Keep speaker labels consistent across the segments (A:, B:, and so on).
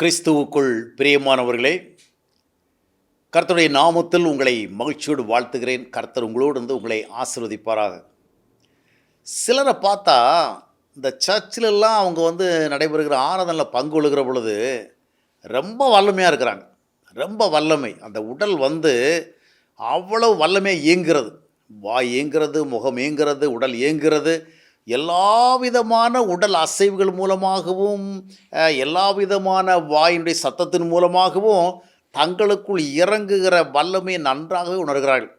A: கிறிஸ்துவுக்குள் பிரியமானவர்களே, கர்த்தருடைய நாமத்தில் உங்களை மகிழ்ச்சியோடு வாழ்த்துகிறேன். கர்த்தர் உங்களோடு இருந்து உங்களை ஆசீர்வதிப்பாராக. சிலரை பார்த்தா இந்த சர்ச்சிலெல்லாம் அவங்க நடைபெறுகிற ஆராதனையில் பங்கு கொள்கிற பொழுது ரொம்ப வல்லமையாக இருக்கிறாங்க. ரொம்ப வல்லமை. அந்த உடல் அவ்வளவு வல்லமையாக இயங்குகிறது. வாய் இயங்குறது, முகம் இயங்குறது, உடல் இயங்குறது. எல்லா விதமான உடல் அசைவுகள் மூலமாகவும் எல்லா விதமான வாயினுடைய சத்தத்தின் மூலமாகவும் தங்களுக்குள் இறங்குகிற வல்லமையை நன்றாகவே உணர்கிறார்கள்.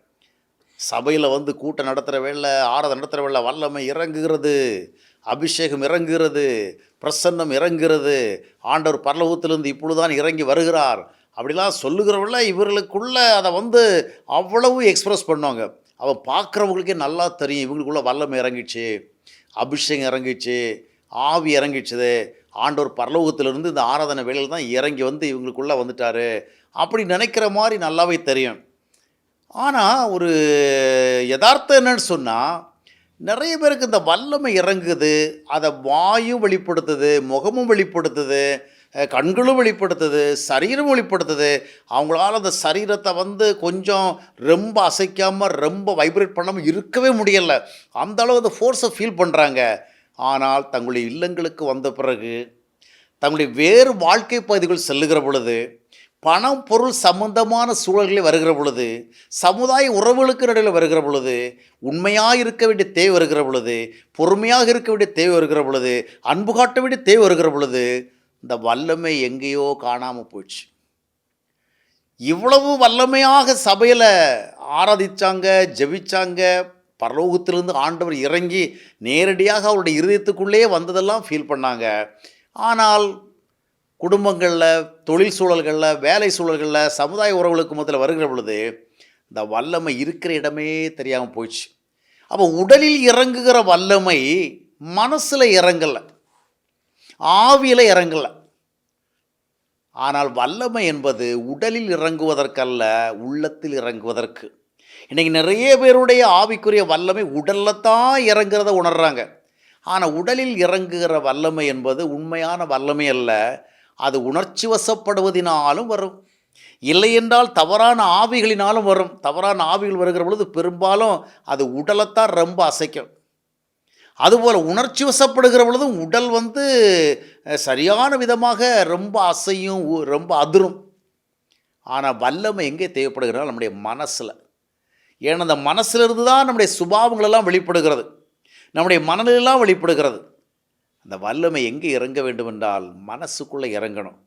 A: சபையில் கூட்டம் நடத்துகிற வேளை, ஆராதனை நடத்துகிற வேளை வல்லமை இறங்குகிறது, அபிஷேகம் இறங்குகிறது, பிரசன்னம் இறங்குகிறது. ஆண்டவர் பரலோகத்திலிருந்து இப்பொழுதுதான் இறங்கி வருகிறார் அப்படிலாம் சொல்லுகிறவங்கள இவர்களுக்குள்ளே அதை அவ்வளவு எக்ஸ்ப்ரெஸ் பண்ணுவாங்க. அவன் பார்க்குறவங்களுக்கே நல்லா தெரியும், இவங்களுக்குள்ளே வல்லமை இறங்கிச்சு, அபிஷேகம் இறங்கிச்சு, ஆவி இறங்கிச்சுது. ஆண்டவர் பரலோகத்திலிருந்து இந்த ஆராதனை வேளையில் தான் இறங்கி இவங்களுக்குள்ளே வந்துட்டார் அப்படி நினைக்கிற மாதிரி நல்லாவே தெரியும். ஆனால் ஒரு யதார்த்தம் என்னன்னு சொன்னால், நிறைய பேருக்கு இந்த வல்லமை இறங்குது, அதை வாயும் வெளிப்படுத்துது, முகமும் வெளிப்படுத்துது, கண்களும் வெளிப்படுத்துது, சரீரம் வெளிப்படுத்துது. அவங்களால அந்த சரீரத்தை கொஞ்சம் ரொம்ப அசைக்காமல், ரொம்ப வைப்ரேட் பண்ணாமல் இருக்கவே முடியலை. அந்த அளவு அந்த ஃபோர்ஸை ஃபீல் பண்ணுறாங்க. ஆனால் தங்களுடைய இல்லங்களுக்கு வந்த பிறகு, தங்களுடைய வேறு வாழ்க்கை பகுதிகள் செல்லுகிற பொழுது, பணம் பொருள் சம்பந்தமான சூழல்களில் வருகிற பொழுது, சமுதாய உறவுகளுக்கு நடுவில் வருகிற பொழுது, உண்மையாக இருக்க வேண்டிய தேவை வருகிற பொழுது, பொறுமையாக இருக்க வேண்டிய தேவை வருகிற பொழுது, அன்பு காட்ட வேண்டிய தேவை வருகிற பொழுது, இந்த வல்லமை எங்கேயோ காணாமல் போச்சு. இவ்வளவு வல்லமையாக சபையில் ஆராதித்தாங்க, ஜெபிச்சாங்க. பரலோகத்திலிருந்து ஆண்டவர் இறங்கி நேரடியாக அவருடைய இருதயத்துக்குள்ளே வந்ததெல்லாம் ஃபீல் பண்ணாங்க. ஆனால் குடும்பங்களில், தொழில் சூழல்களில், வேலை சூழல்களில், சமுதாய உறவுகளுக்கு மத்தியில் வருகிற பொழுது இந்த வல்லமை இருக்கிற இடமே தெரியாமல் போயிடுச்சு. அப்போ உடலில் இறங்குகிற வல்லமை மனசில் இறங்கலை, ஆவியில் இறங்கலை. ஆனால் வல்லமை என்பது உடலில் இறங்குவதற்கல்ல, உள்ளத்தில் இறங்குவதற்கு. இன்றைக்கி நிறைய பேருடைய ஆவிக்குரிய வல்லமை உடலில் தான் இறங்குறத உணர்கிறாங்க. ஆனால் உடலில் இறங்குகிற வல்லமை என்பது உண்மையான வல்லமை அல்ல. அது உணர்ச்சி வசப்படுவதினாலும் வரும், இல்லை என்றால் தவறான ஆவிகளினாலும் வரும். தவறான ஆவிகள் வருகிற பொழுது பெரும்பாலும் அது உடலைத்தான் ரொம்ப அசைக்கும். அதுபோல் உணர்ச்சி வசப்படுகிற பொழுதும் உடல் சரியான விதமாக ரொம்ப அசையும், ரொம்ப அதிரும். ஆனால் வல்லமை எங்கே தேவைப்படுகிறதா? நம்முடைய மனசில். ஏன்னா அந்த மனசிலிருந்து தான் நம்முடைய சுபாவங்களெல்லாம் வெளிப்படுகிறது, நம்முடைய மனநிலையெல்லாம் வெளிப்படுகிறது. அந்த வல்லமை எங்கே இறங்க வேண்டும் என்றால் மனசுக்குள்ளே இறங்கணும்.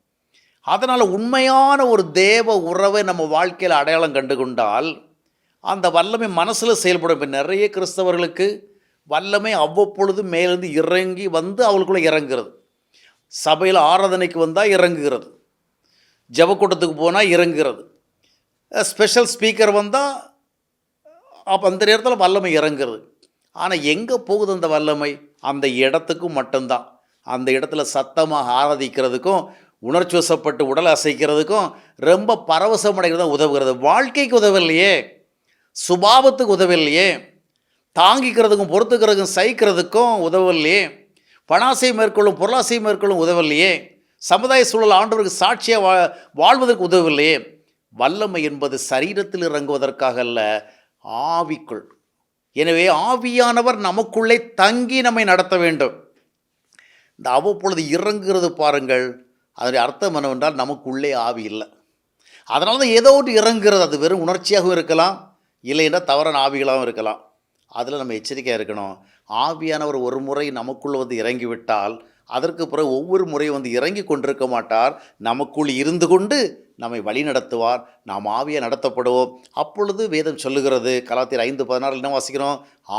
A: அதனால் உண்மையான ஒரு தேவ உறவை நம்ம வாழ்க்கையில் அடையாளம் கண்டு கொண்டால் அந்த வல்லமை மனசில் செயல்படும். இப்போ நிறைய கிறிஸ்தவர்களுக்கு வல்லமை அவ்வப்பொழுது மேலிருந்து இறங்கி அவங்களுக்குள்ளே இறங்குகிறது. சபையில் ஆராதனைக்கு வந்தால் இறங்குகிறது, ஜெபக்கூட்டத்துக்கு போனால் இறங்குகிறது, ஸ்பெஷல் ஸ்பீக்கர் வந்தால் அப்போ அந்த நேரத்தில் வல்லமை இறங்குறது. ஆனால் எங்கே போகுது அந்த வல்லமை? அந்த இடத்துக்கும் மட்டும்தான். அந்த இடத்துல சத்தமாக ஆராதிக்கிறதுக்கும், உணர்ச்சி வசப்பட்டு உடலை அசைக்கிறதுக்கும், ரொம்ப பரவசமடைகிறது தான் உதவுகிறது. வாழ்க்கைக்கு உதவில்லையே, சுபாவத்துக்கு உதவில்லையே, தாங்கிக்கிறதுக்கும் பொறுத்துக்கிறதுக்கும் சகிக்கிறதுக்கும் உதவலையே, பணாசை மேற்கொள்ளும் பொருளாசை மேற்கொள்ளும் உதவலையே, சமுதாய சூழல் ஆண்டவருக்கு சாட்சியாக வாழ்வதற்கு உதவலையே. வல்லமை என்பது சரீரத்தில் இறங்குவதற்காக அல்ல, ஆவிக்குள். எனவே ஆவியானவர் நமக்குள்ளே தங்கி நம்மை நடத்த வேண்டும். இந்த அவ்வப்பொழுது இறங்குகிறது பாருங்கள், அதனுடைய அர்த்தம் என்னவென்றால் நமக்குள்ளே ஆவி இல்லை. அதனால தான் ஏதோ ஒன்று இறங்குகிறது. அது வெறும் உணர்ச்சியாகவும் இருக்கலாம், இல்லைன்னா தவறான ஆவிகளாகவும் இருக்கலாம். அதில் நம்ம எச்சரிக்கையாக இருக்கணும். ஆவியானவர் ஒரு முறை நமக்குள்ளே இறங்கிவிட்டால் அதற்கு பிறகு ஒவ்வொரு முறையும் இறங்கி கொண்டிருக்க மாட்டார். நமக்குள் இருந்து கொண்டு நம்மை வழி நடத்துவார். நாம் ஆவியாக நடத்தப்படுவோம். அப்பொழுது வேதம் சொல்லுகிறது, கலாத்தியர் 5:16 என்ன வாசிக்கிறோம்?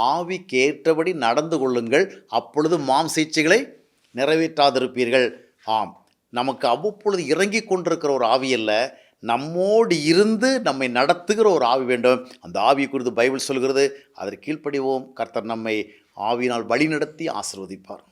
A: ஆவிக்கேற்றபடி நடந்து கொள்ளுங்கள், அப்பொழுது மாம்சீச்சைகளை நிறைவேற்றாதிருப்பீர்கள். ஆம், நமக்கு அவ்வப்பொழுது இறங்கி கொண்டிருக்கிற ஒரு ஆவி அல்ல, நம்மோடு இருந்து நம்மை நடத்துகிற ஒரு ஆவி வேண்டும். அந்த ஆவி குறித்து பைபிள் சொல்கிறது. அதற்கு கீழ்ப்படிவோம். கர்த்தர் நம்மை ஆவியினால் வழி நடத்தி ஆசீர்வதிப்பார்.